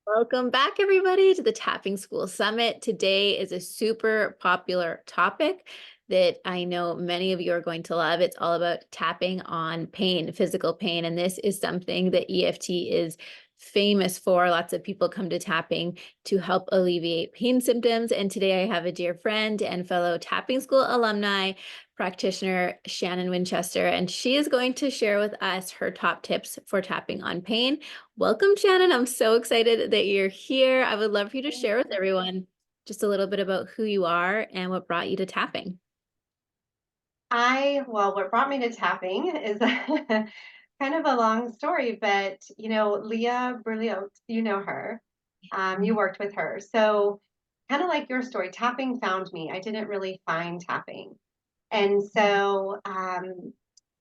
Welcome back, everybody, to the Tapping School Summit. Today is a super popular topic that I know many of you are going to love. It's all about tapping on pain, physical pain, and this is something that EFT is famous for. Lots of people come to tapping to help alleviate pain symptoms. And today I have a dear friend and fellow Tapping School alumni, practitioner, Shannon Winchester, and she is going to share with us her top tips for tapping on pain. Welcome, Shannon. I'm so excited that you're here. I would love for you to share with everyone just a little bit about who you are and what brought you to tapping. What brought me to tapping is kind of a long story, but Leah Berlioz, you know her. You worked with her. So kind of like your story, tapping found me. I didn't really find tapping. And so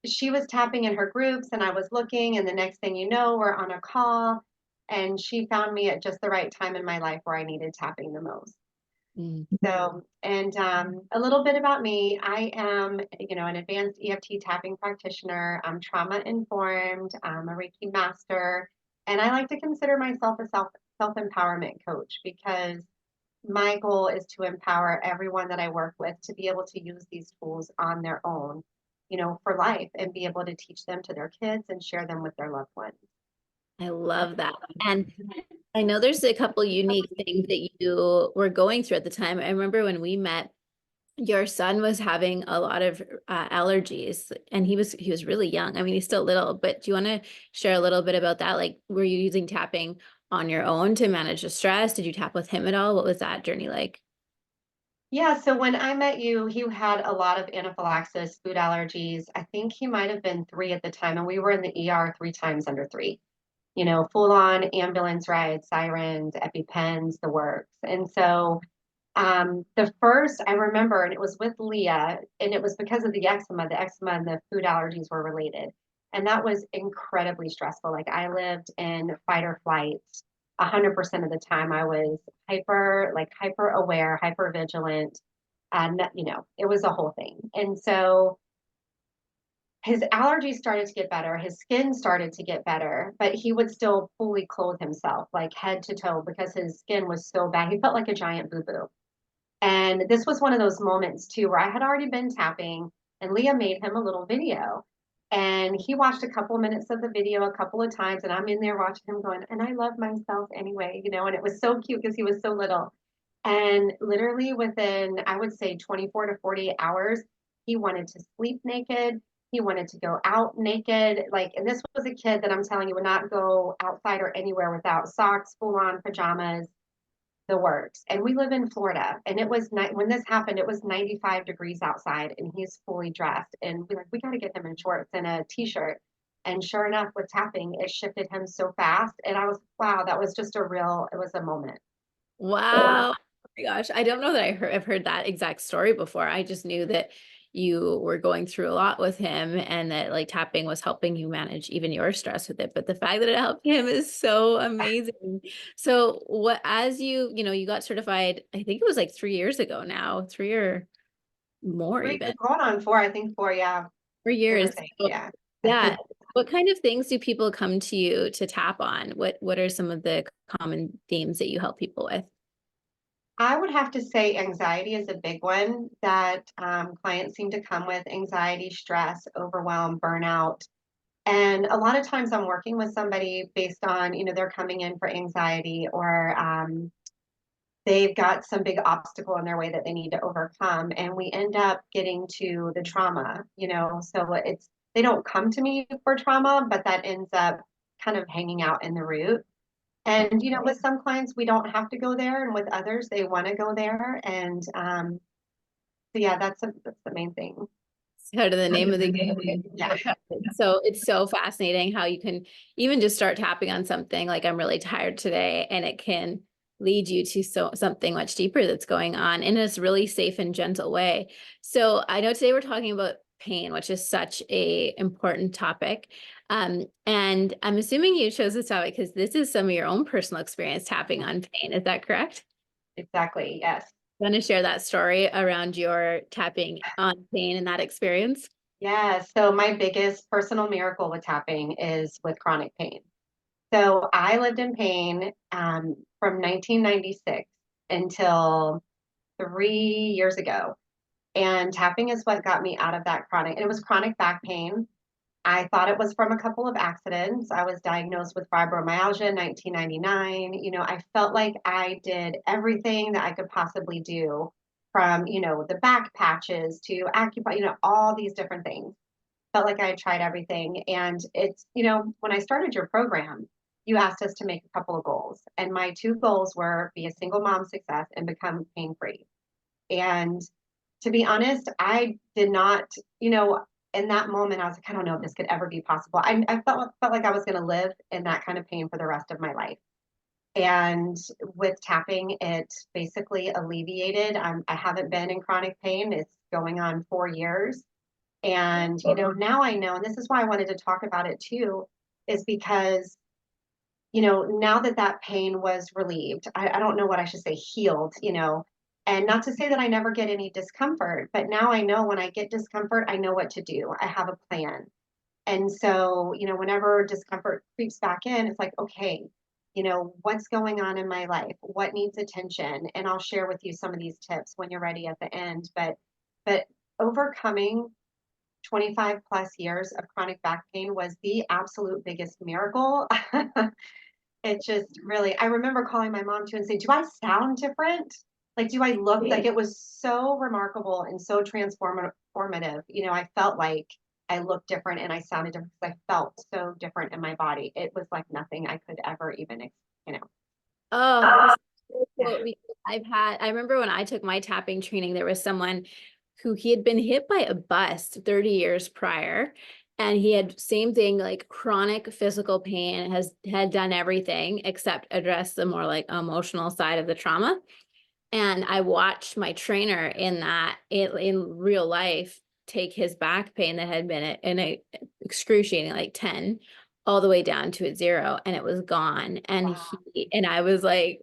she was tapping in her groups and I was looking, and the next thing you know, we're on a call and she found me at just the right time in my life where I needed tapping the most. Mm. A little bit about me. I am, an advanced EFT tapping practitioner. I'm trauma informed. I'm a Reiki master, and I like to consider myself a self-empowerment coach because my goal is to empower everyone that I work with to be able to use these tools on their own, for life and be able to teach them to their kids and share them with their loved ones. I love that. And I know there's a couple unique things that you were going through at the time. I remember when we met, your son was having a lot of allergies and he was really young. I mean, he's still little, but do you want to share a little bit about that? Like, were you using tapping on your own to manage the stress? Did you tap with him at all? What was that journey like? Yeah, so when I met you, he had a lot of anaphylaxis, food allergies. I think he might have been 3 at the time, and we were in the ER 3 times under 3. Full on ambulance rides, sirens, EpiPens, the works. And so the first I remember, and it was with Leah, and it was because of the eczema. The eczema and the food allergies were related. And that was incredibly stressful. Like I lived in fight or flight 100% of the time. I was hyper aware, hyper vigilant. And, it was a whole thing. And so his allergies started to get better. His skin started to get better, but he would still fully clothe himself, like head to toe, because his skin was so bad. He felt like a giant boo boo. And this was one of those moments too where I had already been tapping and Leah made him a little video. And he watched a couple of minutes of the video a couple of times, and I'm in there watching him going, and I love myself anyway, and it was so cute because he was so little. And literally within, I would say 24 to 48 hours, he wanted to sleep naked. He wanted to go out naked. And this was a kid that I'm telling you would not go outside or anywhere without socks, full on pajamas, the works. And we live in Florida, and it was when this happened, it was 95 degrees outside, and he's fully dressed. And we got to get him in shorts and a t-shirt. And sure enough, with tapping, it shifted him so fast. And I was, wow, that was just it was a moment. Wow. Oh my gosh. I don't know that I've heard that exact story before. I just knew that you were going through a lot with him and that like tapping was helping you manage even your stress with it. But the fact that it helped him is so amazing. So what, as you got certified, I think it was like 3 years ago now, 3 or more Three, even, going on 4, I think 4, yeah, for give or years. take, So, yeah. yeah. What kind of things do people come to you to tap on? What are some of the common themes that you help people with? I would have to say anxiety is a big one that clients seem to come with: anxiety, stress, overwhelm, burnout. And a lot of times I'm working with somebody based on, they're coming in for anxiety, or they've got some big obstacle in their way that they need to overcome. And we end up getting to the trauma, so they don't come to me for trauma, but that ends up kind of hanging out in the root. And, with some clients, we don't have to go there. And with others, they want to go there. And so, yeah, that's the main thing. Out of the name of the Yeah. game. So it's so fascinating how you can even just start tapping on something like I'm really tired today, and it can lead you to something much deeper that's going on in this really safe and gentle way. So I know today we're talking about pain, which is such a important topic. And I'm assuming you chose this topic because this is some of your own personal experience tapping on pain. Is that correct? Exactly. Yes. Want to share that story around your tapping on pain and that experience? Yeah. So my biggest personal miracle with tapping is with chronic pain. So I lived in pain from 1996 until 3 years ago. And tapping is what got me out of that chronic, and it was chronic back pain. I thought it was from a couple of accidents. I was diagnosed with fibromyalgia in 1999. I felt like I did everything that I could possibly do, from, the back patches to acupuncture, all these different things. Felt like I had tried everything. And when I started your program, you asked us to make a couple of goals. And my two goals were be a single mom success and become pain free. And to be honest, I did not, in that moment, I was like, I don't know if this could ever be possible. I felt like I was going to live in that kind of pain for the rest of my life. And with tapping, it basically alleviated. I haven't been in chronic pain. It's going on 4 years. And, now I know, and this is why I wanted to talk about it too, is because, now that that pain was relieved, I don't know what I should say, healed, and not to say that I never get any discomfort, but now I know when I get discomfort, I know what to do. I have a plan. And so, whenever discomfort creeps back in, it's like, okay, what's going on in my life? What needs attention? And I'll share with you some of these tips when you're ready at the end. But overcoming 25 plus years of chronic back pain was the absolute biggest miracle. It just really, I remember calling my mom too and saying, do I sound different? Like, do I look like it was so remarkable and so transformative? I felt like I looked different and I sounded different because I felt so different in my body. It was like nothing I could ever even, you know. Oh, that's so Yeah. cool, because I remember when I took my tapping training, there was someone who he had been hit by a bus 30 years prior. And he had same thing, like chronic physical pain, had done everything except address the more like emotional side of the trauma. And I watched my trainer in that in real life take his back pain that had been in a excruciating like 10 all the way down to a 0, and it was gone. And Wow. and I was like,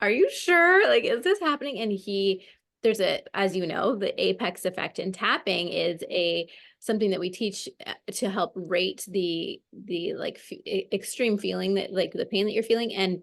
are you sure? Like, is this happening? And there's as you know, the apex effect in tapping is something that we teach to help rate the like extreme feeling, that like the pain that you're feeling, and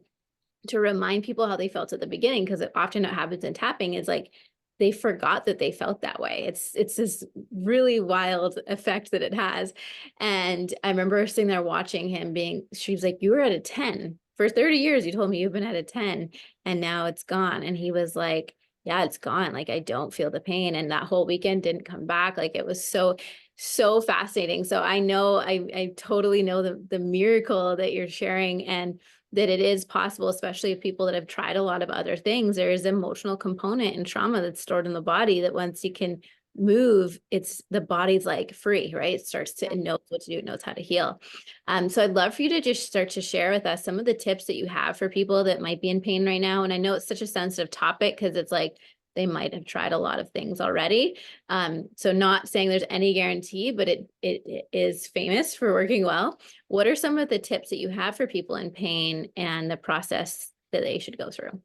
to remind people how they felt at the beginning, because often what happens in tapping is like they forgot that they felt that way. It's this really wild effect that it has. And I remember sitting there watching him she was like, you were at a 10 for 30 years. You told me you've been at a 10 and now it's gone. And he was like, yeah, it's gone. Like, I don't feel the pain. And that whole weekend didn't come back. Like, it was so fascinating. So I know, I totally know the miracle that you're sharing, and that it is possible, especially if people that have tried a lot of other things. There is an emotional component and trauma that's stored in the body that once you can move, the body's like free, right? It starts to, it knows what to do, it knows how to heal. So I'd love for you to just start to share with us some of the tips that you have for people that might be in pain right now. And I know it's such a sensitive topic because it's like they might have tried a lot of things already. So not saying there's any guarantee, but it is famous for working well. What are some of the tips that you have for people in pain and the process that they should go through?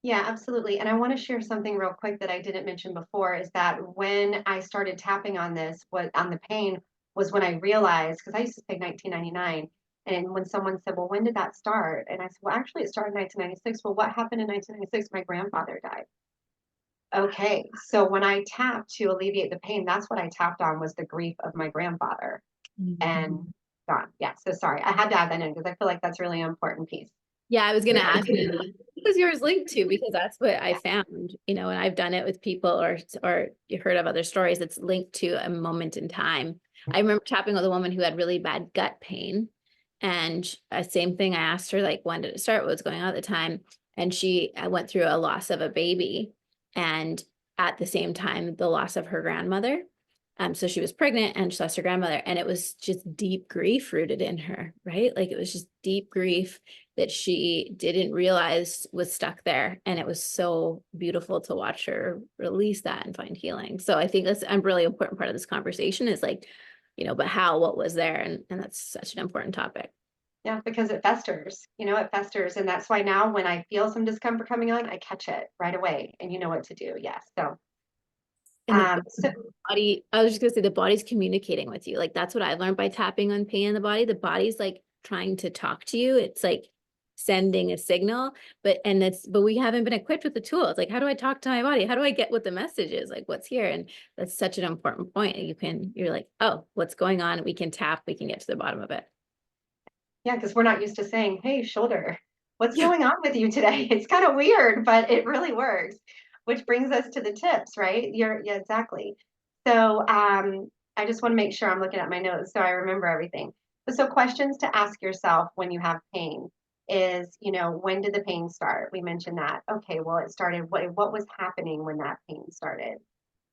Yeah, absolutely. And I want to share something real quick that I didn't mention before, is that when I started tapping on this, was on the pain, was when I realized, because I used to say 1999. And when someone said, well, when did that start? And I said, well, actually, it started in 1996. Well, what happened in 1996? My grandfather died. Okay. So when I tapped to alleviate the pain, that's what I tapped on, was the grief of my grandfather. And gone. Yeah. So sorry. I had to add that in because I feel like that's really an important piece. Yeah, I was going to ask you, what was yours linked to? Because that's what I found, and I've done it with people, or you heard of other stories. It's linked to a moment in time. I remember tapping with a woman who had really bad gut pain, and same thing. I asked her, like, when did it start? What was going on at the time? And she went through a loss of a baby, and at the same time, the loss of her grandmother. So she was pregnant and she lost her grandmother, and it was just deep grief rooted in her, right? Like, it was just deep grief that she didn't realize was stuck there. And it was so beautiful to watch her release that and find healing. So I think that's a really important part of this conversation, is like, but what was there? And that's such an important topic. Yeah, because it festers, it festers. And that's why now when I feel some discomfort coming on, I catch it right away and you know what to do. Yes. So, And so body, I was just gonna say, the body's communicating with you. Like, that's what I learned by tapping on pain in the body. The body's like trying to talk to you. It's like sending a signal, but we haven't been equipped with the tools. Like, how do I talk to my body? How do I get what the message is? Like, what's here? And that's such an important point. You're like, oh, what's going on? We can tap, we can get to the bottom of it. Yeah, because we're not used to saying, "Hey, shoulder, what's Yeah. going on with you today?" It's kind of weird, but it really works, which brings us to the tips, right? Yeah, exactly. So, I just want to make sure I'm looking at my notes so I remember everything. So questions to ask yourself when you have pain is, when did the pain start? We mentioned that. Okay, well, it started, what was happening when that pain started?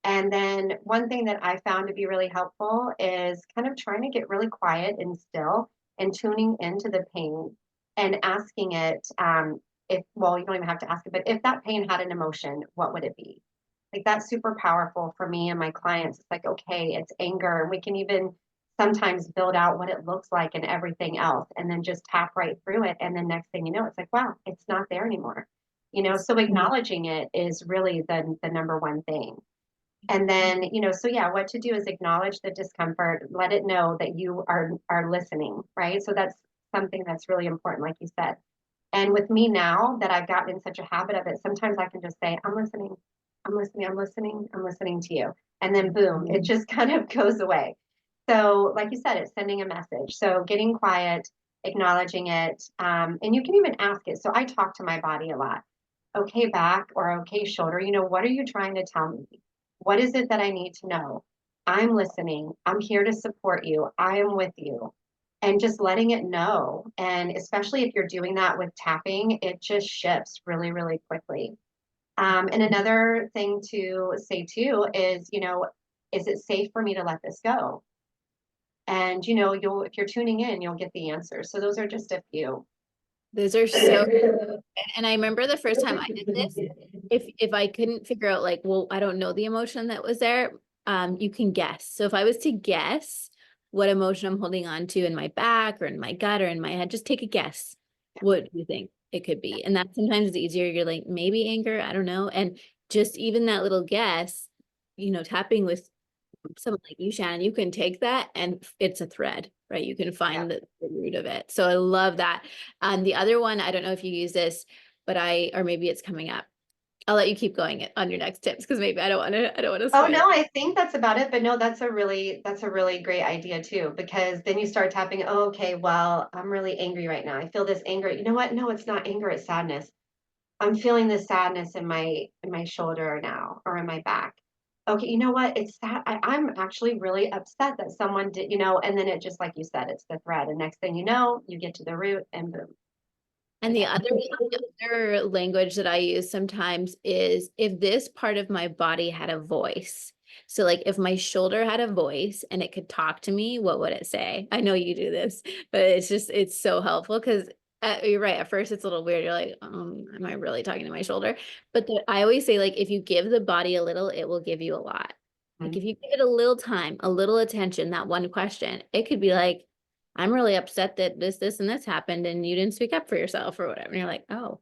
And then one thing that I found to be really helpful is kind of trying to get really quiet and still and tuning into the pain and asking it, if, well, you don't even have to ask it, but if that pain had an emotion, what would it be? Like that's super powerful for me and my clients. It's like, okay, it's anger. And we can even sometimes build out what it looks like and everything else, and then just tap right through it. And then next thing you know, it's like, wow, it's not there anymore. So acknowledging it is really the number one thing. And then, so yeah, what to do is acknowledge the discomfort, let it know that you are listening, right? So that's something that's really important, like you said. And with me now that I've gotten in such a habit of it, sometimes I can just say, I'm listening, I'm listening, I'm listening, I'm listening to you. And then boom, it just kind of goes away. So, like you said, it's sending a message. So getting quiet, acknowledging it, and you can even ask it. So I talk to my body a lot. Okay, back or okay, shoulder, what are you trying to tell me? What is it that I need to know? I'm listening. I'm here to support you. I am with you. And just letting it know. And especially if you're doing that with tapping, it just shifts really, really quickly. And another thing to say too is it safe for me to let this go? And if you're tuning in, you'll get the answer. So those are just a few. Those are so good. And I remember the first time I did this, if I couldn't figure out like, well, I don't know the emotion that was there, you can guess. So if I was to guess what emotion I'm holding on to in my back or in my gut or in my head, just take a guess. What do you think it could be? And that sometimes is easier. You're like, maybe anger, I don't know. And just even that little guess, tapping with someone like you, Shannon, you can take that and it's a thread, right? You can Yeah. find the root of it. So I love that. The other one, I don't know if you use this, but or maybe it's coming up. I'll let you keep going on your next tips because maybe I don't want to Oh spoil no, it. I think that's about it. But no, that's a really great idea too, because then you start tapping, oh, okay, well, I'm really angry right now. I feel this anger. You know what? No, it's not anger, it's sadness. I'm feeling this sadness in my shoulder now or in my back. Okay, you know what? It's that I'm actually really upset that someone did, and then it just like you said, it's the thread. And next thing you know, you get to the root and boom. And the other language that I use sometimes is if this part of my body had a voice. So like if my shoulder had a voice and it could talk to me, what would it say? I know you do this, but it's so helpful because you're right. At first it's a little weird. You're like, am I really talking to my shoulder? But I always say like, if you give the body a little, it will give you a lot. Like Mhm. if you give it a little time, a little attention, that one question, it could be like, I'm really upset that this, and this happened and you didn't speak up for yourself or whatever. And you're like, oh.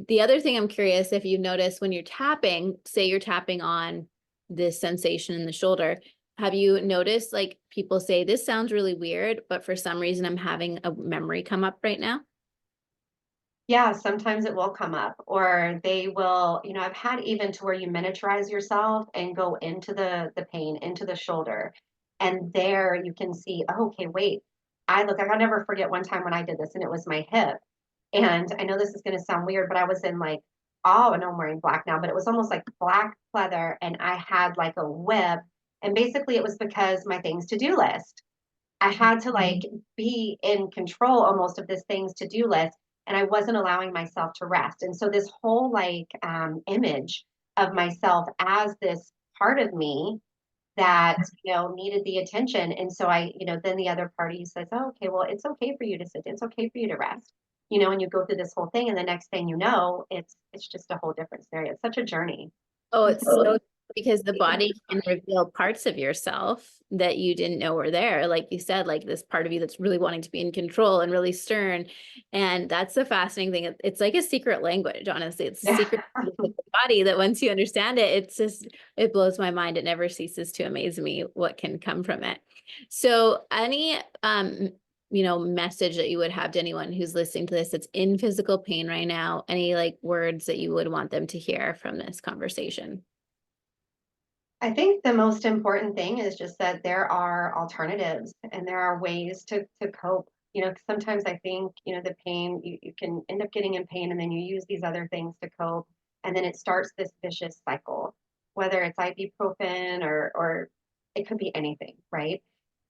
The other thing I'm curious if you notice when you're tapping, say you're tapping on this sensation in the shoulder, have you noticed like people say, this sounds really weird, but for some reason I'm having a memory come up right now? Yeah, sometimes it will come up, or they will, I've had even to where you miniaturize yourself and go into the pain, into the shoulder. And there you can see, oh, okay, wait. I'll never forget one time when I did this and it was my hip. And I know this is gonna sound weird, but I was in like, oh, and I'm wearing black now, but it was almost like black leather and I had like a whip. And basically it was because my things to do list. I had to like be in control almost of this things to do list, and I wasn't allowing myself to rest. And so this whole like image of myself as this part of me that needed the attention. And so then the other party says, oh, okay, well, it's okay for you to sit, it's okay for you to rest, and you go through this whole thing, and the next thing you know, it's just a whole different scenario. It's such a journey. Oh, it's so because the body can reveal parts of yourself that you didn't know were there. Like you said, like this part of you that's really wanting to be in control and really stern. And that's the fascinating thing. It's like a secret language, honestly. It's a Yeah. secret language of the body that once you understand it, it blows my mind. It never ceases to amaze me what can come from it. So any message that you would have to anyone who's listening to this that's in physical pain right now? Any like words that you would want them to hear from this conversation? I think the most important thing is just that there are alternatives and there are ways to cope. 'Cause sometimes I think, the pain, you can end up getting in pain and then you use these other things to cope. And then it starts this vicious cycle, whether it's ibuprofen or it could be anything, right?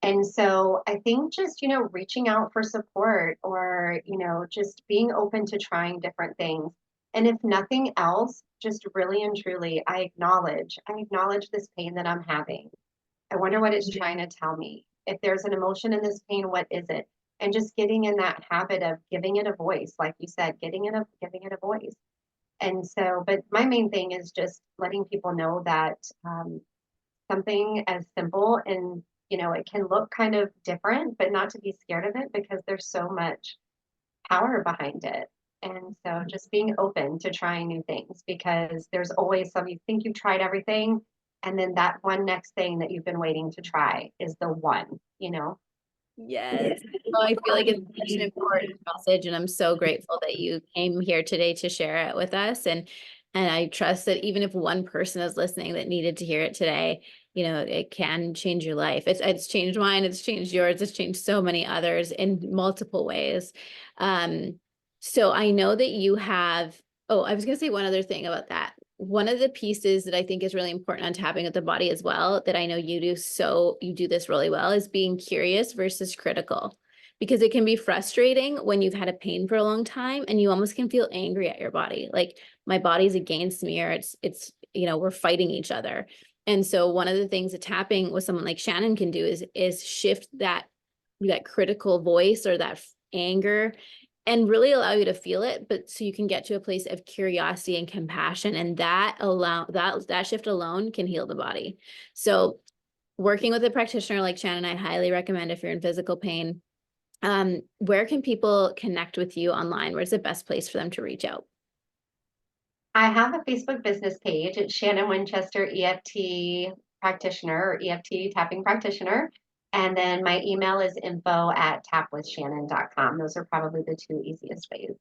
And so I think just, reaching out for support or, just being open to trying different things. And if nothing else, just really and truly, I acknowledge this pain that I'm having. I wonder what it's trying to tell me. If there's an emotion in this pain, what is it? And just getting in that habit of giving it a voice, like you said, giving it a voice. And so, but my main thing is just letting people know that something as simple and it can look kind of different, but not to be scared of it because there's so much power behind it. And so just being open to trying new things because there's always some, you think you've tried everything, and then that one next thing that you've been waiting to try is the one. Yes. Oh, I feel like it's such an important message, and I'm so grateful that you came here today to share it with us. And I trust that even if one person is listening that needed to hear it today, it can change your life. It's changed mine, it's changed yours, it's changed so many others in multiple ways. So I know that you have, oh, I was gonna say one other thing about that. One of the pieces that I think is really important on tapping at the body as well, that I know you do, so you do this really well, is being curious versus critical. Because it can be frustrating when you've had a pain for a long time and you almost can feel angry at your body. Like my body's against me, or it's we're fighting each other. And so one of the things that tapping with someone like Shannon can do is shift that critical voice or that anger and really allow you to feel it, but so you can get to a place of curiosity and compassion, and that shift alone can heal the body. So working with a practitioner like Shannon, I highly recommend if you're in physical pain. Where can people connect with you online? Where's the best place for them to reach out? I have a Facebook business page. It's Shannon Winchester EFT Practitioner or EFT Tapping Practitioner. And then my email is info@tapwithshannon.com. Those are probably the two easiest ways.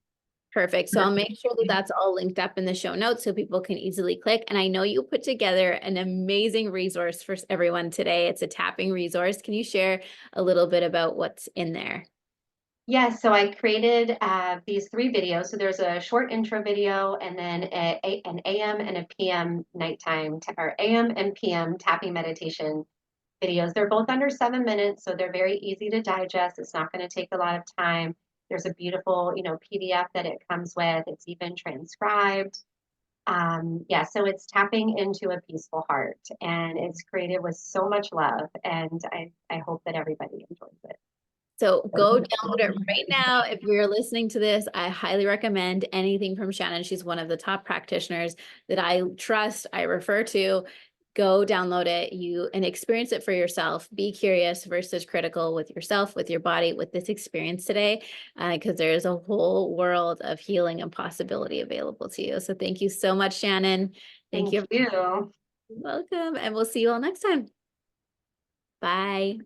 Perfect. So I'll make sure that that's all linked up in the show notes so people can easily click. And I know you put together an amazing resource for everyone today. It's a tapping resource. Can you share a little bit about what's in there? Yes, so I created these three videos. So there's a short intro video and then an AM and a PM nighttime or AM and PM tapping meditation videos. They're both under 7 minutes, so they're very easy to digest. It's not going to take a lot of time. There's a beautiful, PDF that it comes with. It's even transcribed. Yeah, so it's tapping into a peaceful heart, and it's created with so much love, and I hope that everybody enjoys it. So go download it right now. If you're listening to this, I highly recommend anything from Shannon. She's one of the top practitioners that I trust, I refer to. Go download it, and experience it for yourself. Be curious versus critical with yourself, with your body, with this experience today, because there is a whole world of healing and possibility available to you. So thank you so much, Shannon. Thank Thank you. you. You're welcome. And we'll see you all next time. Bye.